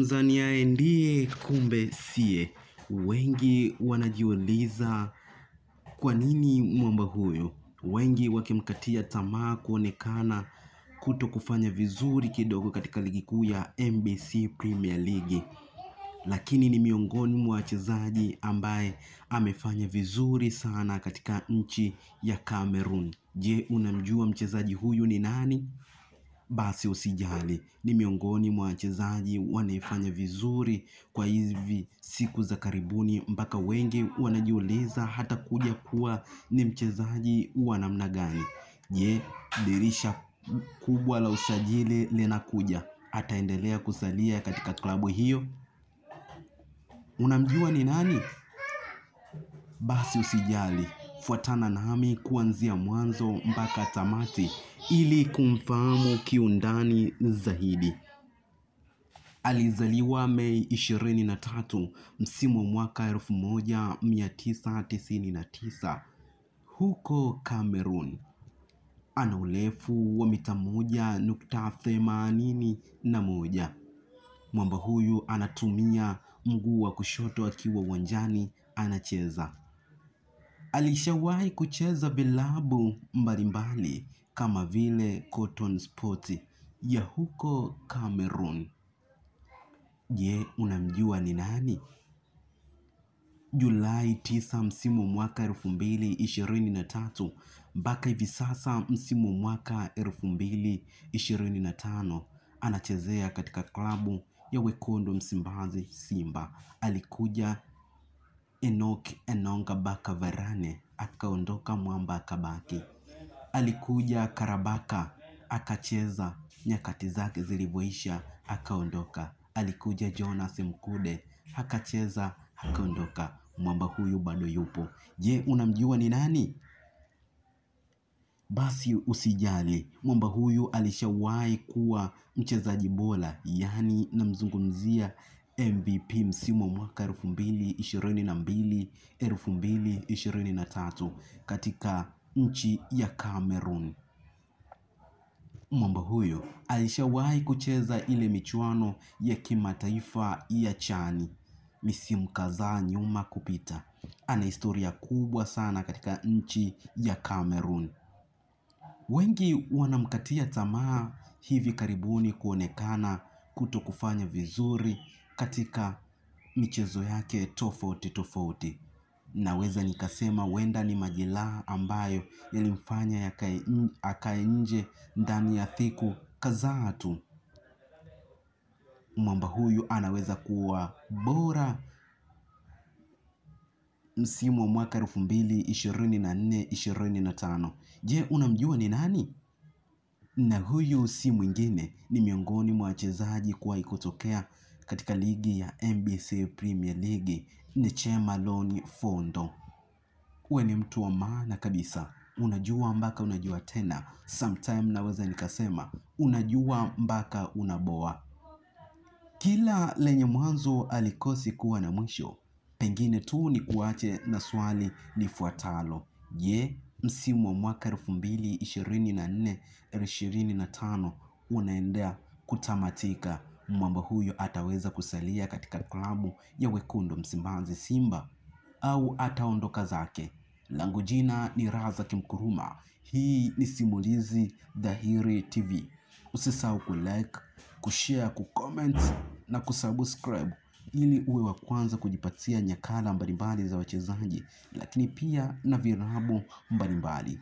Tumzaniaye ndiye kumbe siye. Wengi wanajiuliza kwa nini mwamba huyu. Wengi wakimkatia tamaa kuonekana kutokufanya vizuri kidogo katika ligi kuu ya NBC Premier League. Lakini ni miongoni mwa wachezaji ambaye amefanya vizuri sana katika nchi ya Cameroon. Je, unamjua mchezaji huyu ni nani? Basi usijali, ni miongoni mwa wachezaji wanaefanya vizuri kwa hivi siku za karibuni mpaka wengi wanajiuliza hata kuja kuwa ni mchezaji wa namna gani. Je, dirisha kubwa la usajili linakuja, ataendelea kusalia katika klabu hiyo? Unamjua ni nani? Basi usijali, fuatana nami kuanzia mwanzo mpaka tamati ili kumfahamu kiundani zaidi. Alizaliwa Mei 23 msimu wa mwaka 1999 huko Cameroon. Ana urefu wa mita 1.81. Mwamba huyu anatumia mguu wa kushoto akiwa uwanjani anacheza. Alishawahi kucheza vilabu mbalimbali kama vile Cotton Sport ya huko Cameroon. Je, unamjua ni nani? Julai 9 msimu mwaka 2023 mpaka hivi sasa msimu mwaka 2025 anachezea katika klabu ya Wekundu Msimbazi Simba. Alikuja Enock Enonga Baka Varane, akaondoka Mwamba akabaki. Alikuja Karabaka, akacheza nyakati zake zilivyoisha, akaondoka. Alikuja Jonas Mkude, akacheza, akaondoka. Mwamba huyu bado yupo. Je, unamjua ni nani? Basi usijali, mwamba huyu alishawahi kuwa mchezaji bora, yani namzungumzia MVP msimu wa mwaka 2022-2023 katika nchi ya Cameroon. Mwamba huyu alishawahi kucheza ile michuano ya kimataifa ya CHAN misimu kadhaa nyuma kupita. Ana historia kubwa sana katika nchi ya Cameroon. Wengi wanamkatia tamaa hivi karibuni kuonekana kutokufanya vizuri katika michezo yake tofauti tofauti. Naweza nikasema huenda ni majeraha ambayo yalimfanya akae nje ndani ya siku kadhaa tu. Mwamba huyu anaweza kuwa bora msimu wa mwaka 2024-2025. Je, unamjua ni nani? Na huyu si mwingine, ni miongoni mwa wachezaji kuwahi kutokea katika ligi ya NBC Premier League, ni Chemalon Fondo. Uwe ni mtu wa maana kabisa. Unajua mpaka unajua tena. Sometime naweza nikasema unajua mpaka unaboa. Kila lenye mwanzo alikosi kuwa na mwisho. Pengine tu ni kuache na swali lifuatalo. Je, msimu wa mwaka 2024-2025 unaendea kutamatika. Mwamba huyo ataweza kusalia katika klabu ya Wekundu Msimbazi Simba au ataondoka zake? Langu jina ni Razak Mkuruma. Hii ni Simulizi Dhahiri TV. Usisahau kulike, kushare, kucomment na kusubscribe ili uwe wa kwanza kujipatia nyakala mbalimbali za wachezaji, lakini pia na virabu mbalimbali.